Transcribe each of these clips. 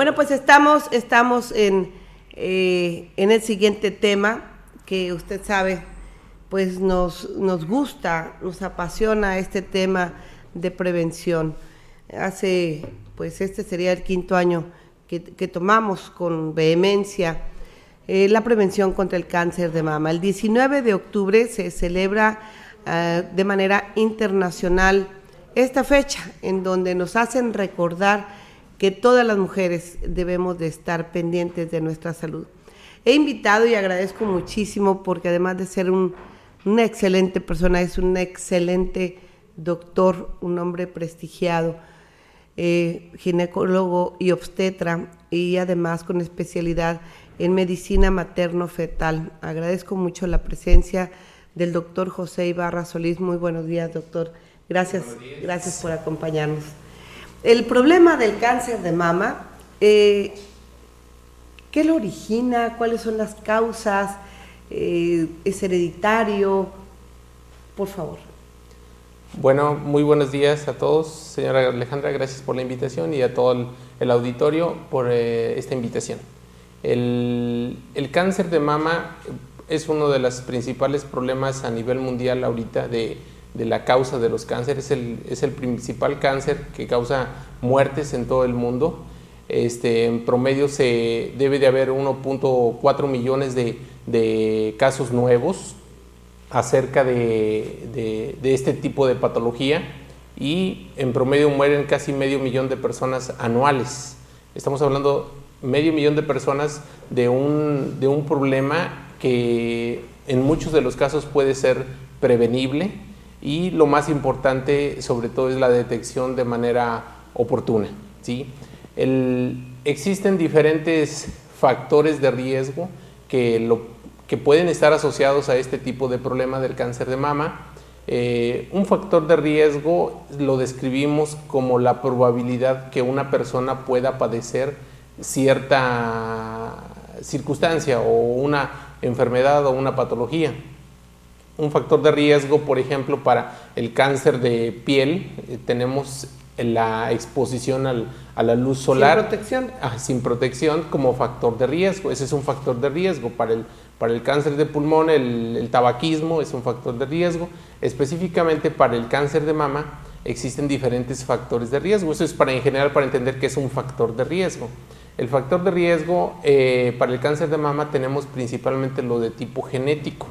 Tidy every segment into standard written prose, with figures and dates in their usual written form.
Bueno, pues estamos en el siguiente tema que usted sabe, pues nos gusta, nos apasiona este tema de prevención. Pues este sería el 5º año que tomamos con vehemencia la prevención contra el cáncer de mama. El 19 de octubre se celebra de manera internacional esta fecha, en donde nos hacen recordar que todas las mujeres debemos de estar pendientes de nuestra salud. He invitado y agradezco muchísimo porque además de ser una excelente persona, es un excelente doctor, un hombre prestigiado, ginecólogo y obstetra, y además con especialidad en medicina materno-fetal. Agradezco mucho la presencia del doctor José Ibarra Solís. Muy buenos días, doctor. Gracias por acompañarnos. El problema del cáncer de mama, ¿qué lo origina? ¿Cuáles son las causas? ¿Es hereditario? Por favor. Bueno, muy buenos días a todos. Señora Alejandra, gracias por la invitación y a todo el auditorio por esta invitación. El cáncer de mama es uno de los principales problemas a nivel mundial ahorita de la causa de los cánceres. Es el principal cáncer que causa muertes en todo el mundo. En promedio debe de haber 1.4 millones de casos nuevos acerca de este tipo de patología, y en promedio mueren casi 500.000 de personas anuales. Estamos hablando 500.000 de personas de un problema que en muchos de los casos puede ser prevenible, y lo más importante sobre todo es la detección de manera oportuna, ¿sí? Existen diferentes factores de riesgo que pueden estar asociados a este tipo de problema del cáncer de mama. Un factor de riesgo lo describimos como la probabilidad que una persona pueda padecer cierta circunstancia o una enfermedad o una patología. Un factor de riesgo, por ejemplo, para el cáncer de piel, tenemos la exposición a la luz solar. Sin protección. Sin protección como factor de riesgo. Ese es un factor de riesgo. Para el cáncer de pulmón, el tabaquismo es un factor de riesgo. Específicamente para el cáncer de mama existen diferentes factores de riesgo. Eso es en general para entender qué es un factor de riesgo. El factor de riesgo para el cáncer de mama tenemos principalmente lo de tipo genético.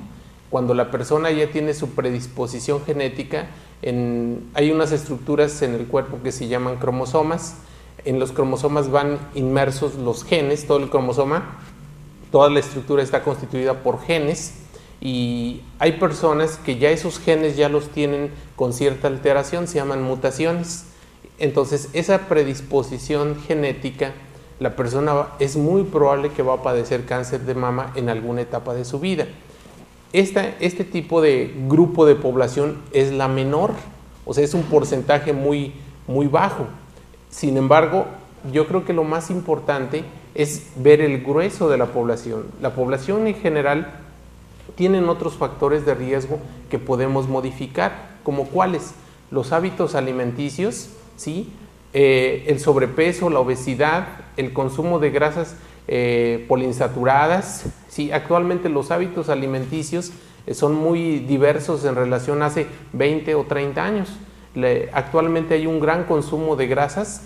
Cuando la persona ya tiene su predisposición genética, hay unas estructuras en el cuerpo que se llaman cromosomas. En los cromosomas van inmersos los genes, todo el cromosoma, toda la estructura está constituida por genes, y hay personas que ya esos genes ya los tienen con cierta alteración, se llaman mutaciones. Entonces, esa predisposición genética, la persona es muy probable que va a padecer cáncer de mama en alguna etapa de su vida. Este tipo de grupo de población es la menor, o sea, es un porcentaje muy, muy bajo. Sin embargo, yo creo que lo más importante es ver el grueso de la población. La población en general tienen otros factores de riesgo que podemos modificar, como cuáles: los hábitos alimenticios, ¿sí? El sobrepeso, la obesidad, el consumo de grasas poliinsaturadas, ¿sí? Actualmente los hábitos alimenticios son muy diversos en relación a hace 20 o 30 años. Actualmente hay un gran consumo de grasas,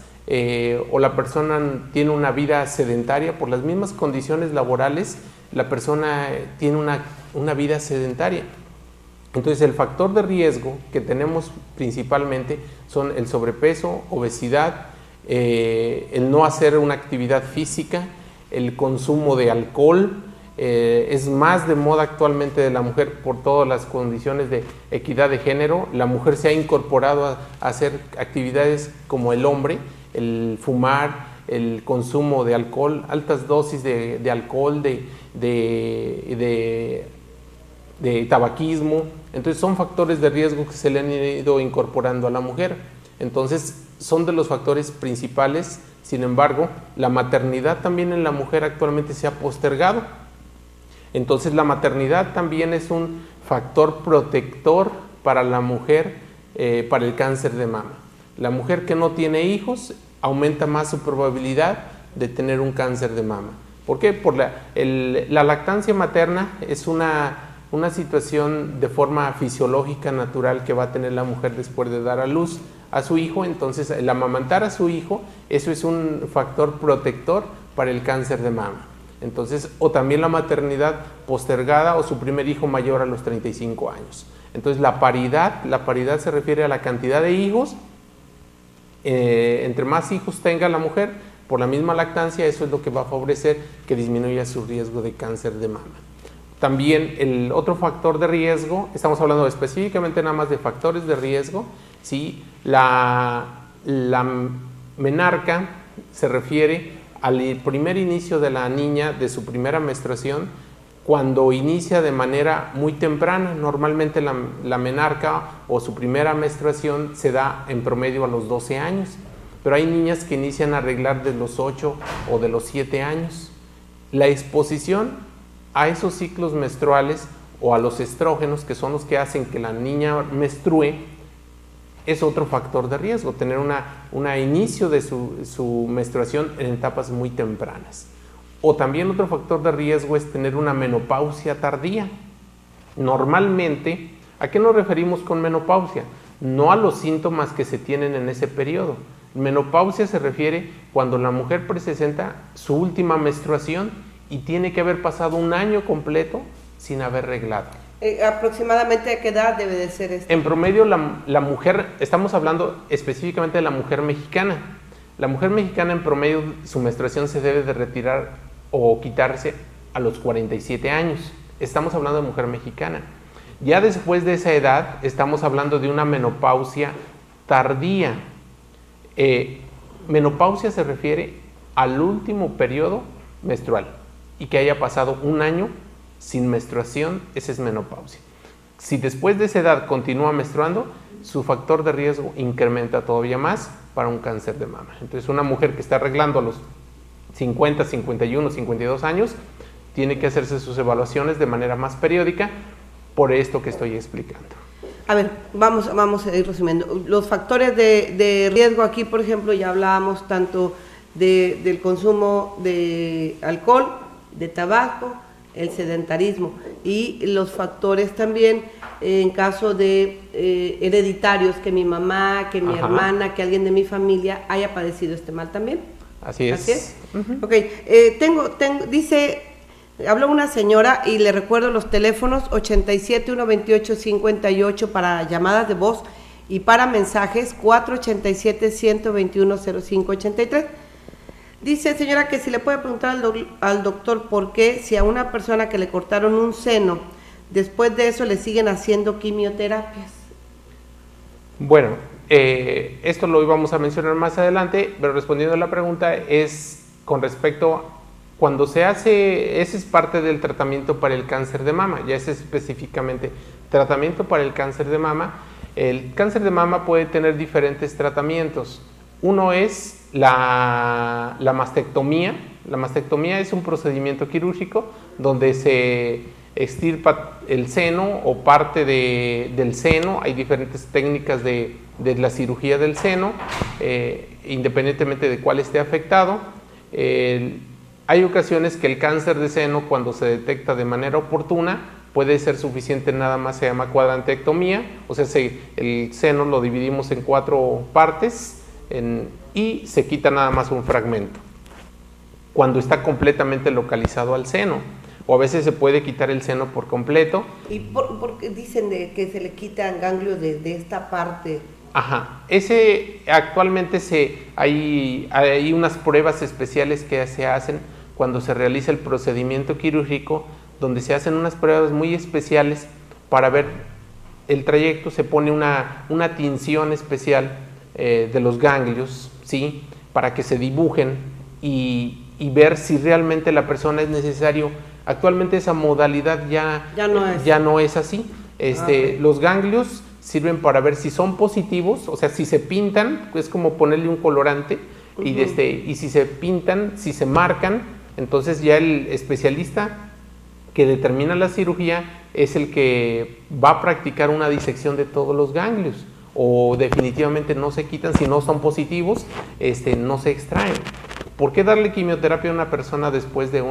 o la persona tiene una vida sedentaria por las mismas condiciones laborales. La persona tiene una vida sedentaria. Entonces, el factor de riesgo que tenemos principalmente son el sobrepeso, obesidad, el no hacer una actividad física, el consumo de alcohol. Es más de moda actualmente de la mujer por todas las condiciones de equidad de género. La mujer se ha incorporado a hacer actividades como el hombre, el fumar, el consumo de alcohol, altas dosis de alcohol, de tabaquismo. Entonces son factores de riesgo que se le han ido incorporando a la mujer. Entonces son de los factores principales. Sin embargo, la maternidad también en la mujer actualmente se ha postergado. Entonces la maternidad también es un factor protector para la mujer, para el cáncer de mama. La mujer que no tiene hijos aumenta más su probabilidad de tener un cáncer de mama. ¿Por qué? Por la lactancia materna es una situación de forma fisiológica, natural, que va a tener la mujer después de dar a luz a su hijo. Entonces, el amamantar a su hijo, eso es un factor protector para el cáncer de mama. Entonces, o también la maternidad postergada o su primer hijo mayor a los 35 años. Entonces, la paridad se refiere a la cantidad de hijos. Entre más hijos tenga la mujer, por la misma lactancia, eso es lo que va a favorecer que disminuya su riesgo de cáncer de mama. También el otro factor de riesgo, estamos hablando específicamente nada más de factores de riesgo, ¿sí? La menarca se refiere al primer inicio de la niña, de su primera menstruación, cuando inicia de manera muy temprana. Normalmente la menarca o su primera menstruación se da en promedio a los 12 años, pero hay niñas que inician a reglar de los 8 o de los 7 años. La exposición a esos ciclos menstruales o a los estrógenos, que son los que hacen que la niña menstrue, es otro factor de riesgo, tener un inicio de su menstruación en etapas muy tempranas. O también otro factor de riesgo es tener una menopausia tardía. Normalmente, ¿a qué nos referimos con menopausia? No a los síntomas que se tienen en ese periodo. Menopausia se refiere cuando la mujer presenta su última menstruación y tiene que haber pasado un año completo sin haber reglado. ¿Aproximadamente a qué edad debe de ser esto? En promedio, la mujer, estamos hablando específicamente de la mujer mexicana. La mujer mexicana en promedio, su menstruación se debe de retirar o quitarse a los 47 años. Estamos hablando de mujer mexicana. Ya después de esa edad, estamos hablando de una menopausia tardía. Menopausia se refiere al último periodo menstrual y que haya pasado un año sin menstruación, esa es menopausia. Si después de esa edad continúa menstruando, su factor de riesgo incrementa todavía más para un cáncer de mama. Entonces, una mujer que está arreglando a los 50, 51, 52 años, tiene que hacerse sus evaluaciones de manera más periódica por esto que estoy explicando. A ver, vamos a ir resumiendo. Los factores de riesgo aquí, por ejemplo, ya hablábamos tanto del consumo de alcohol, de tabaco, el sedentarismo y los factores también en caso de hereditarios, que mi mamá, que mi hermana, que alguien de mi familia haya padecido este mal también. Así es. ¿Así es? Ok, dice, habló una señora y le recuerdo los teléfonos 87-128-58 para llamadas de voz y para mensajes 487-121-0583. Dice, señora, que si le puede preguntar al doctor por qué, si a una persona que le cortaron un seno, después de eso le siguen haciendo quimioterapias. Bueno, esto lo íbamos a mencionar más adelante, pero respondiendo a la pregunta es con respecto a cuando se hace, ese es parte del tratamiento para el cáncer de mama, ya es específicamente tratamiento para el cáncer de mama. El cáncer de mama puede tener diferentes tratamientos. Uno es la mastectomía. La mastectomía es un procedimiento quirúrgico donde se extirpa el seno o parte del seno. Hay diferentes técnicas de la cirugía del seno, independientemente de cuál esté afectado. Hay ocasiones que el cáncer de seno, cuando se detecta de manera oportuna, puede ser suficiente, nada más se llama cuadrantectomía, o sea, el seno lo dividimos en 4 partes y se quita nada más un fragmento, cuando está completamente localizado al seno, o a veces se puede quitar el seno por completo. ¿Y por qué dicen que se le quitan ganglios de esta parte? Actualmente hay unas pruebas especiales que se hacen cuando se realiza el procedimiento quirúrgico, donde se hacen unas pruebas muy especiales para ver el trayecto. Se pone una tinción especial de los ganglios, ¿sí?, para que se dibujen y ver si realmente la persona es necesario. Actualmente esa modalidad ya no es así. Los ganglios sirven para ver si son positivos, o sea, si se pintan, es como ponerle un colorante, y si se pintan, si se marcan, entonces ya el especialista que determina la cirugía es el que va a practicar una disección de todos los ganglios, o definitivamente no se quitan. Si no son positivos, no se extraen. ¿por qué darle quimioterapia a una persona después de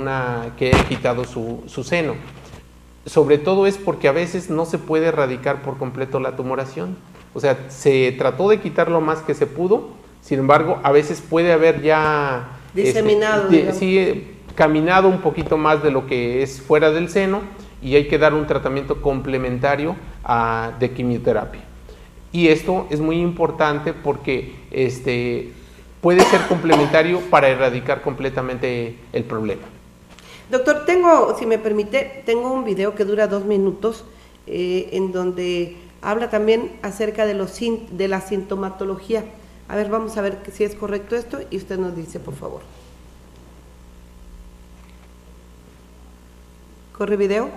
que ha quitado su seno? Sobre todo es porque a veces no se puede erradicar por completo la tumoración. O sea, se trató de quitar lo más que se pudo, sin embargo, a veces puede haber ya diseminado, sí, caminado un poquito más de lo que es fuera del seno, y hay que dar un tratamiento complementario de quimioterapia. Y esto es muy importante porque puede ser complementario para erradicar completamente el problema. Doctor, si me permite, tengo un video que dura 2 minutos en donde habla también acerca de la sintomatología. A ver, vamos a ver si es correcto esto y usted nos dice, por favor. ¿Corre video?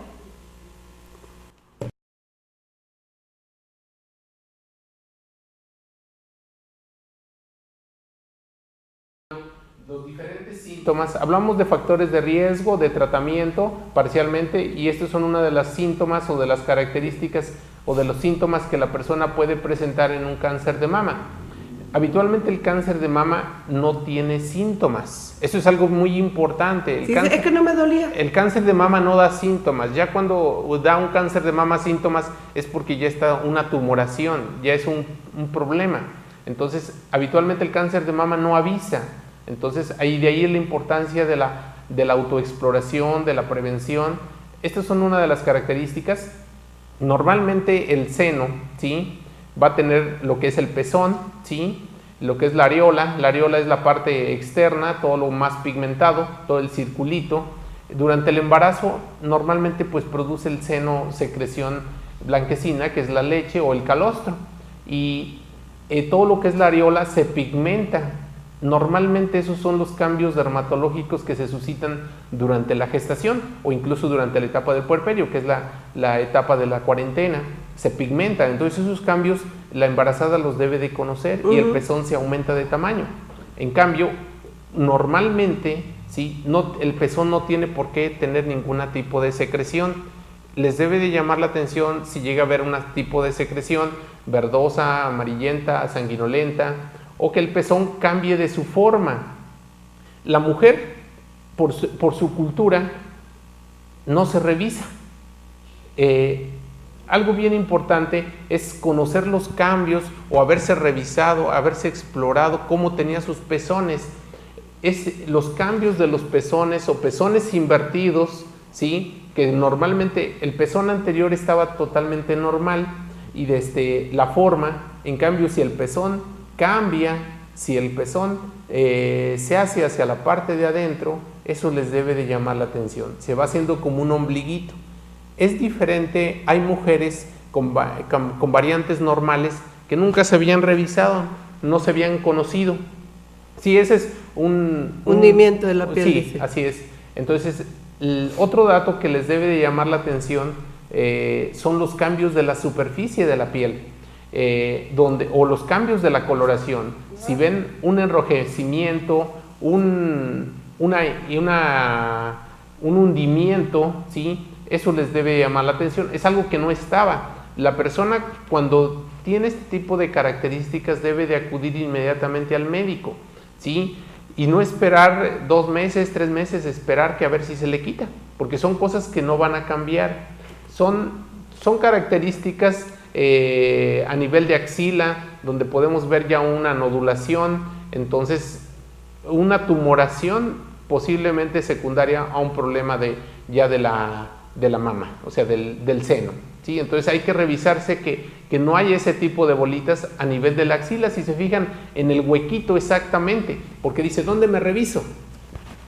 Los diferentes síntomas, hablamos de factores de riesgo, de tratamiento parcialmente, y estos son una de las síntomas o de las características o de los síntomas que la persona puede presentar en un cáncer de mama. Habitualmente el cáncer de mama no tiene síntomas, eso es algo muy importante. Es que no me dolía. El cáncer de mama no da síntomas, ya cuando da un cáncer de mama síntomas es porque ya está una tumoración, ya es un problema. Entonces, habitualmente el cáncer de mama no avisa. Entonces, de ahí la importancia de la autoexploración, de la prevención. Estas son una de las características. Normalmente el seno, ¿sí?, va a tener lo que es el pezón, ¿sí?, lo que es la areola. La areola es la parte externa, todo lo más pigmentado, todo el circulito. Durante el embarazo, normalmente pues produce el seno secreción blanquecina, que es la leche o el calostro. Y todo lo que es la areola se pigmenta. Normalmente esos son los cambios dermatológicos que se suscitan durante la gestación o incluso durante la etapa del puerperio, que es la etapa de la cuarentena. Se pigmenta, entonces esos cambios la embarazada los debe de conocer y el pezón se aumenta de tamaño. En cambio, normalmente, ¿sí?, el pezón no tiene por qué tener ningún tipo de secreción. Les debe de llamar la atención si llega a haber un tipo de secreción verdosa, amarillenta, sanguinolenta, o que el pezón cambie de su forma. La mujer, por su cultura, no se revisa. Algo bien importante es conocer los cambios o haberse revisado, haberse explorado cómo tenía sus pezones. Los cambios de los pezones o pezones invertidos, ¿sí?, que normalmente el pezón anterior estaba totalmente normal y desde la forma, en cambio si el pezón cambia, si el pezón se hace hacia la parte de adentro, eso les debe de llamar la atención. Se va haciendo como un ombliguito. Es diferente, hay mujeres con variantes normales que nunca se habían revisado, no se habían conocido. Sí, ese es un hundimiento de la piel. Sí, dice. así es. Entonces, otro dato que les debe de llamar la atención son los cambios de la superficie de la piel. O los cambios de la coloración. Si ven un enrojecimiento, un hundimiento, ¿sí?, eso les debe llamar la atención. Es algo que no estaba. La persona, cuando tiene este tipo de características, debe de acudir inmediatamente al médico, ¿sí?, y no esperar 2 meses, 3 meses, esperar que a ver si se le quita, porque son cosas que no van a cambiar. Son características a nivel de axila, donde podemos ver ya una nodulación, entonces una tumoración posiblemente secundaria a un problema de la mama, o sea, del seno, ¿sí? Entonces hay que revisarse que no haya ese tipo de bolitas a nivel de la axila. Si se fijan en el huequito exactamente, porque dice, ¿dónde me reviso?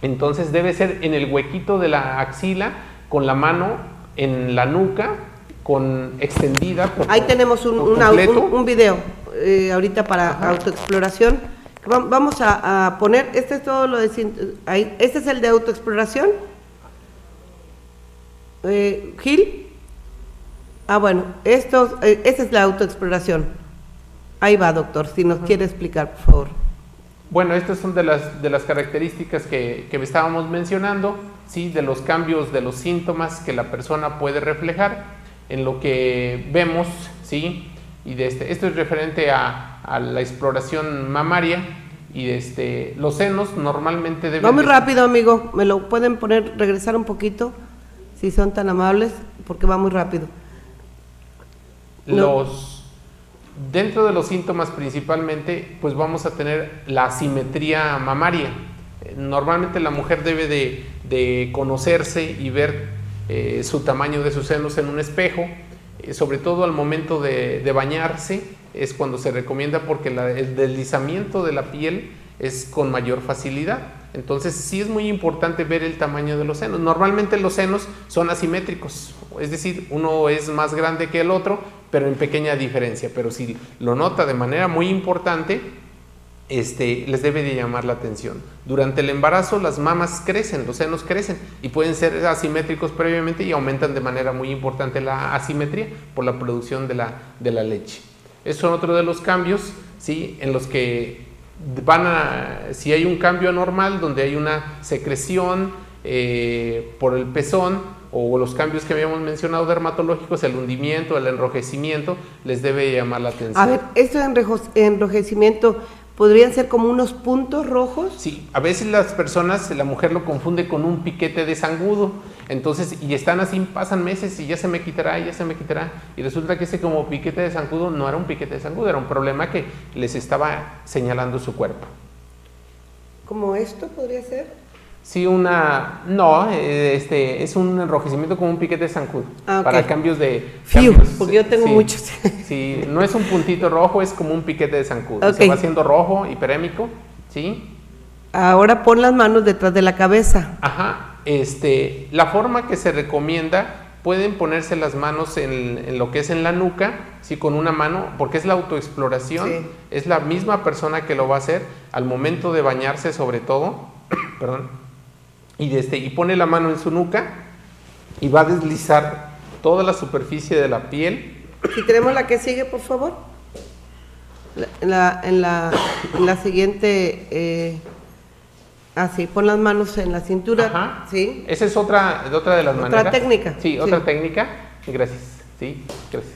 Entonces debe ser en el huequito de la axila, con la mano en la nuca, extendida. Ahí tenemos un video ahorita para autoexploración. Vamos a poner, este es todo lo de, este es el de autoexploración. Gil. Bueno, esta es la autoexploración. Ahí va, doctor, si nos quiere explicar, por favor. Bueno, estas son de las características que estábamos mencionando, ¿sí?, de los cambios de los síntomas que la persona puede reflejar en lo que vemos, ¿sí? Y esto es referente a la exploración mamaria, Y los senos normalmente deben... Va muy rápido, amigo. ¿Me lo pueden regresar un poquito? Si son tan amables, porque va muy rápido. Dentro de los síntomas principalmente, pues vamos a tener la asimetría mamaria. Normalmente la mujer debe de conocerse y ver su tamaño de sus senos en un espejo, sobre todo al momento de bañarse, es cuando se recomienda porque el deslizamiento de la piel es con mayor facilidad. Entonces sí es muy importante ver el tamaño de los senos. Normalmente los senos son asimétricos, es decir, uno es más grande que el otro, pero en pequeña diferencia. Pero si lo nota de manera muy importante, les debe de llamar la atención. Durante el embarazo las mamas crecen, los senos crecen y pueden ser asimétricos previamente y aumentan de manera muy importante la asimetría por la producción de la leche. Esos son otro de los cambios, ¿sí? En los que si hay un cambio anormal donde hay una secreción por el pezón o los cambios que habíamos mencionado dermatológicos, el hundimiento, el enrojecimiento, les debe llamar la atención. A ver, ¿esto de enrojecimiento podrían ser como unos puntos rojos? Sí, a veces la mujer lo confunde con un piquete de zancudo, entonces, y están así, pasan meses y ya se me quitará, y resulta que ese como piquete de zancudo no era un piquete de zancudo, era un problema que les estaba señalando su cuerpo. ¿Como esto podría ser? Sí, es un enrojecimiento como un piquete de zancudo, okay. Para cambios de... Porque yo tengo muchos. Sí, no es un puntito rojo, es como un piquete de zancudo, okay. Se va haciendo rojo, hiperémico, ¿sí? Ahora pon las manos detrás de la cabeza. Ajá, la forma que se recomienda, pueden ponerse las manos en lo que es en la nuca, sí, con una mano, porque es la autoexploración, sí. Es la misma persona que lo va a hacer al momento de bañarse sobre todo, perdón. Y pone la mano en su nuca y va a deslizar toda la superficie de la piel. Si tenemos la que sigue, por favor. En la siguiente, así, pon las manos en la cintura. Ajá. ¿Sí? Esa es otra de las maneras. Otra técnica. Sí, otra técnica. Gracias. Sí, gracias.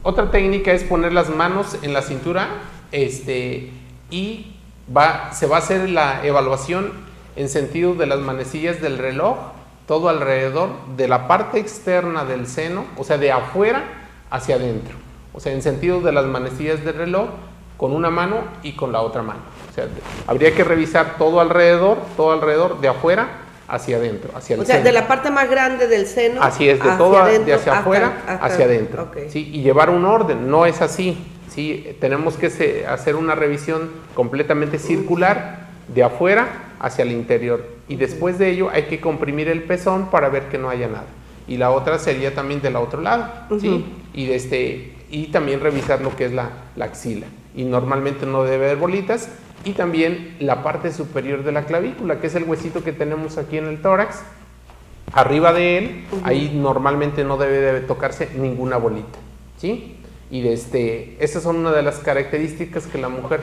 Otra técnica es poner las manos en la cintura, y se va a hacer la evaluación en sentido de las manecillas del reloj, todo alrededor de la parte externa del seno, o sea, de afuera hacia adentro, o sea, en sentido de las manecillas del reloj, con una mano y con la otra mano. O sea, habría que revisar todo alrededor, de afuera hacia adentro, hacia el seno. O sea, de la parte más grande del seno. Así es, de todo, de hacia afuera hacia adentro. Okay. ¿Sí? Y llevar un orden, no es así. ¿Sí? Tenemos que hacer una revisión completamente circular, de afuera hacia el interior, y después de ello hay que comprimir el pezón para ver que no haya nada, y la otra sería también del otro lado, ¿sí? Y también revisar lo que es la axila, y normalmente no debe haber bolitas, y también la parte superior de la clavícula, que es el huesito que tenemos aquí en el tórax, arriba de él, ahí normalmente no debe de tocarse ninguna bolita, ¿sí? Y esas son una de las características que la mujer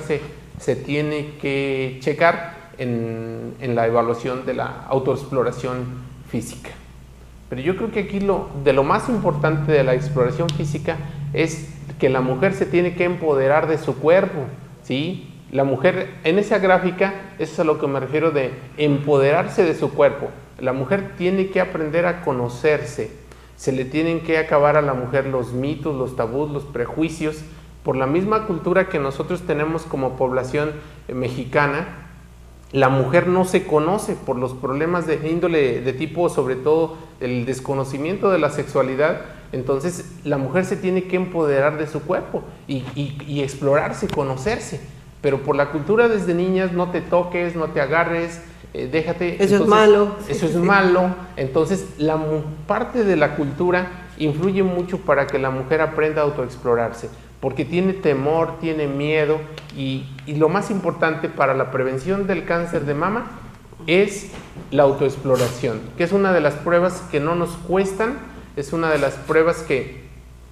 se tiene que checar en la evaluación de la autoexploración física. Pero yo creo que aquí de lo más importante de la exploración física es que la mujer se tiene que empoderar de su cuerpo, ¿sí? La mujer, en esa gráfica, eso es a lo que me refiero de empoderarse de su cuerpo. La mujer tiene que aprender a conocerse, se le tienen que acabar a la mujer los mitos, los tabús, los prejuicios. Por la misma cultura que nosotros tenemos como población mexicana, la mujer no se conoce por los problemas de índole de tipo, sobre todo el desconocimiento de la sexualidad. Entonces la mujer se tiene que empoderar de su cuerpo y explorarse, conocerse. Pero por la cultura desde niñas, no te toques, no te agarres, déjate. Eso es malo. Eso es malo. Entonces parte de la cultura influye mucho para que la mujer aprenda a autoexplorarse, porque tiene temor, tiene miedo, y lo más importante para la prevención del cáncer de mama es la autoexploración, que es una de las pruebas que no nos cuestan, es una de las pruebas que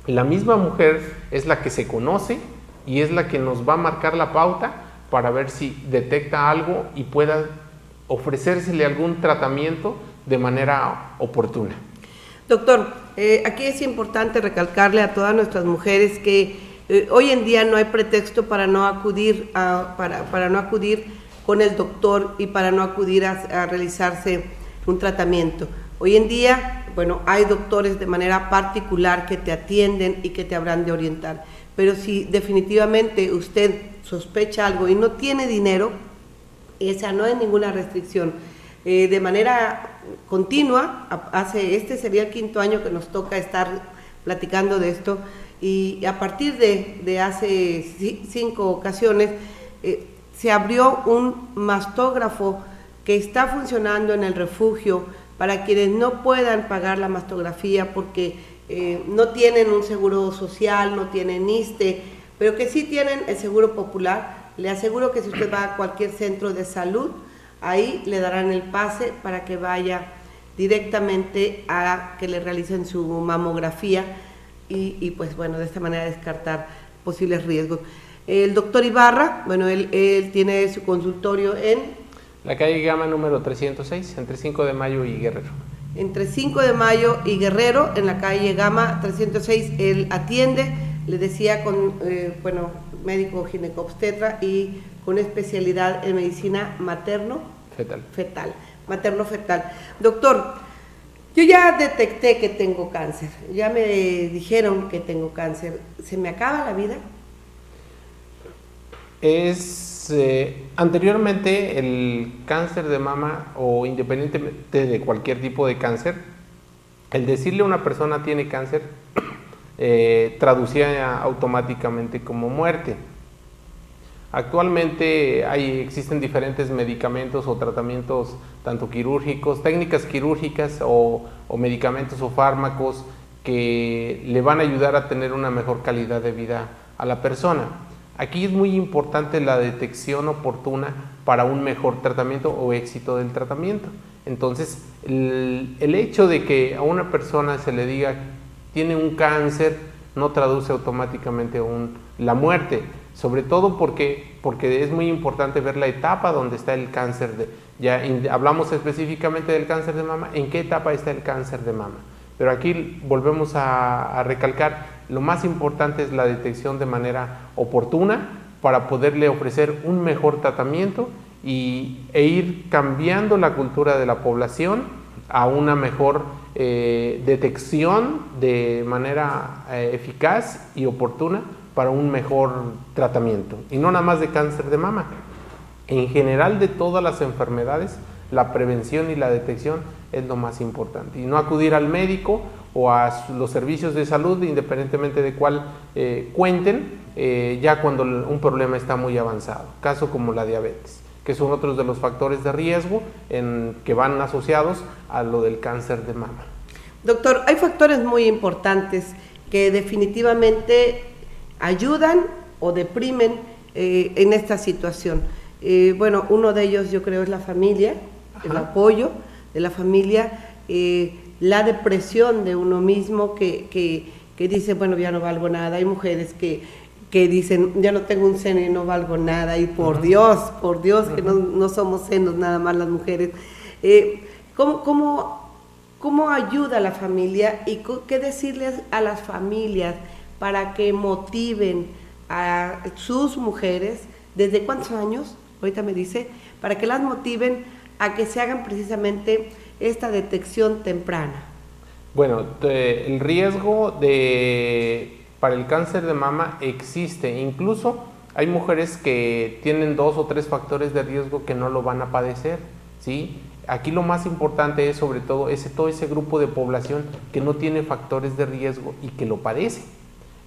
la misma mujer es la que se conoce y es la que nos va a marcar la pauta para ver si detecta algo y pueda ofrecérsele algún tratamiento de manera oportuna. Doctor, aquí es importante recalcarle a todas nuestras mujeres que Hoy en día no hay pretexto para no acudir para no acudir con el doctor y para no acudir a realizarse un tratamiento. Hoy en día, bueno, hay doctores de manera particular que te atienden y que te habrán de orientar. Pero si definitivamente usted sospecha algo y no tiene dinero, esa no hay ninguna restricción. De manera continua, este sería el 5º año que nos toca estar platicando de esto, y a partir de hace 5 ocasiones se abrió un mastógrafo que está funcionando en el refugio para quienes no puedan pagar la mastografía porque no tienen un seguro social, no tienen ISSSTE, pero que sí tienen el seguro popular. Le aseguro que si usted va a cualquier centro de salud, ahí le darán el pase para que vaya directamente a que le realicen su mamografía y pues bueno, de esta manera descartar posibles riesgos. El doctor Ibarra, bueno, él tiene su consultorio en la calle Gama número 306, entre 5 de Mayo y Guerrero. Entre 5 de Mayo y Guerrero, en la calle Gama 306, él atiende, le decía, con médico ginecobstetra y con especialidad en medicina materno-fetal. Materno-fetal. Doctor, yo ya detecté que tengo cáncer, ya me dijeron que tengo cáncer. ¿Se me acaba la vida? Anteriormente el cáncer de mama, o independientemente de cualquier tipo de cáncer, el decirle a una persona tiene cáncer traducía automáticamente como muerte. Actualmente existen diferentes medicamentos o tratamientos, tanto quirúrgicos, técnicas quirúrgicas o medicamentos o fármacos que le van a ayudar a tener una mejor calidad de vida a la persona. Aquí es muy importante la detección oportuna para un mejor tratamiento o éxito del tratamiento. Entonces, el hecho de que a una persona se le diga tiene un cáncer no traduce automáticamente la muerte, sobre todo porque es muy importante ver la etapa donde está el cáncer. Hablamos específicamente del cáncer de mama, ¿en qué etapa está el cáncer de mama? Pero aquí volvemos a recalcar, lo más importante es la detección de manera oportuna para poderle ofrecer un mejor tratamiento e ir cambiando la cultura de la población a una mejor detección de manera eficaz y oportuna para un mejor tratamiento. Y no nada más de cáncer de mama, en general de todas las enfermedades, la prevención y la detección es lo más importante. Y no acudir al médico o a los servicios de salud, independientemente de cuál cuenten, ya cuando un problema está muy avanzado. Caso como la diabetes, que son otros de los factores de riesgo que van asociados a lo del cáncer de mama. Doctor, hay factores muy importantes que definitivamente ayudan o deprimen en esta situación. Uno de ellos yo creo es la familia, el apoyo de la familia, la depresión de uno mismo que dice, bueno, ya no valgo nada. Hay mujeres que dicen, ya no tengo un seno y no valgo nada, y por Dios, que no somos senos nada más las mujeres. ¿Cómo ayuda a la familia y qué decirles a las familias para que motiven a sus mujeres? ¿Desde cuántos años? Ahorita me dice, para que las motiven a que se hagan precisamente esta detección temprana. Bueno, el riesgo para el cáncer de mama existe. Incluso hay mujeres que tienen 2 o 3 factores de riesgo que no lo van a padecer, ¿sí? Aquí lo más importante es sobre todo todo ese grupo de población que no tiene factores de riesgo y que lo padece.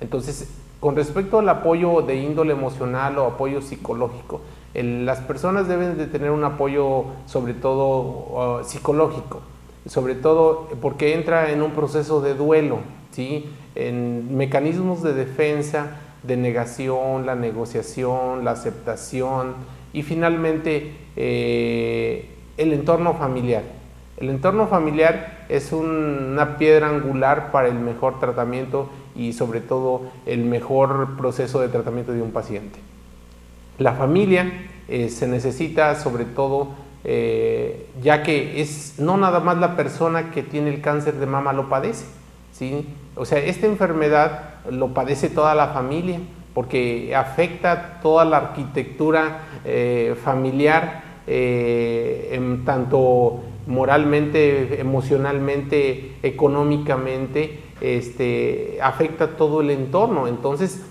Entonces, con respecto al apoyo de índole emocional o apoyo psicológico, las personas deben de tener un apoyo sobre todo psicológico, sobre todo porque entra en un proceso de duelo, ¿sí? En mecanismos de defensa, de negación, la negociación, la aceptación y finalmente el entorno familiar. El entorno familiar es una piedra angular para el mejor tratamiento y sobre todo el mejor proceso de tratamiento de un paciente. La familia se necesita sobre todo, ya que no nada más la persona que tiene el cáncer de mama lo padece, ¿sí? O sea, esta enfermedad lo padece toda la familia, porque afecta toda la arquitectura familiar, tanto moralmente, emocionalmente, económicamente, afecta todo el entorno. Entonces,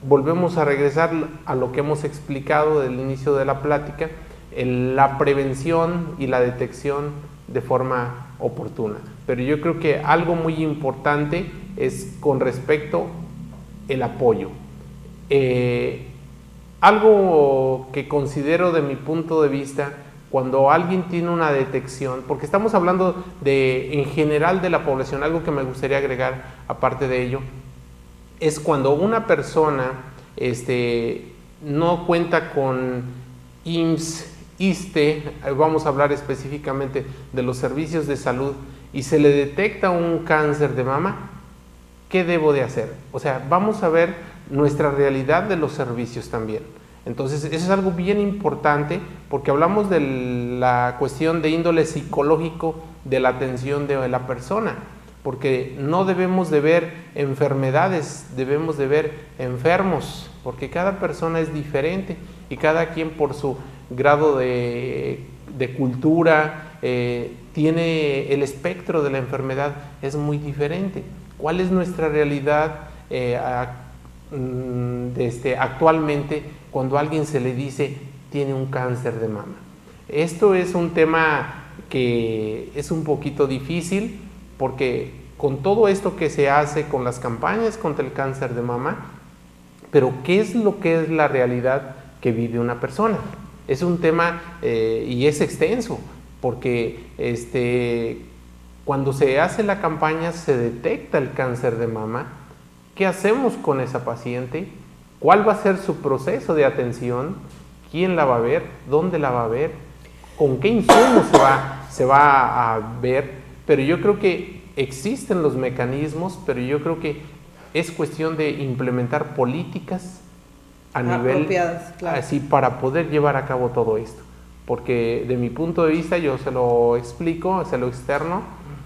volvemos a regresar a lo que hemos explicado del inicio de la plática, la prevención y la detección de forma oportuna. Pero yo creo que algo muy importante es con respecto el apoyo. Algo que considero de mi punto de vista, cuando alguien tiene una detección, porque estamos hablando en general de la población, algo que me gustaría agregar aparte de ello, es cuando una persona no cuenta con IMSS, ISSSTE, vamos a hablar específicamente de los servicios de salud, y se le detecta un cáncer de mama, ¿qué debo de hacer? O sea, vamos a ver nuestra realidad de los servicios también. Entonces, eso es algo bien importante, porque hablamos de la cuestión de índole psicológico de la atención de la persona, porque no debemos de ver enfermedades, debemos de ver enfermos, porque cada persona es diferente y cada quien por su grado de cultura tiene el espectro de la enfermedad, es muy diferente. ¿Cuál es nuestra realidad actualmente cuando a alguien se le dice tiene un cáncer de mama? Esto es un tema que es un poquito difícil, porque con todo esto que se hace con las campañas contra el cáncer de mama, pero ¿qué es lo que es la realidad que vive una persona? Es un tema y es extenso, porque cuando se hace la campaña se detecta el cáncer de mama. ¿Qué hacemos con esa paciente? ¿Cuál va a ser su proceso de atención? ¿Quién la va a ver? ¿Dónde la va a ver? ¿Con qué insumos se va a ver? Pero yo creo que existen los mecanismos, pero yo creo que es cuestión de implementar políticas a nivel apropiadas, claro, así, para poder llevar a cabo todo esto. Porque de mi punto de vista, yo se lo explico, se lo externo,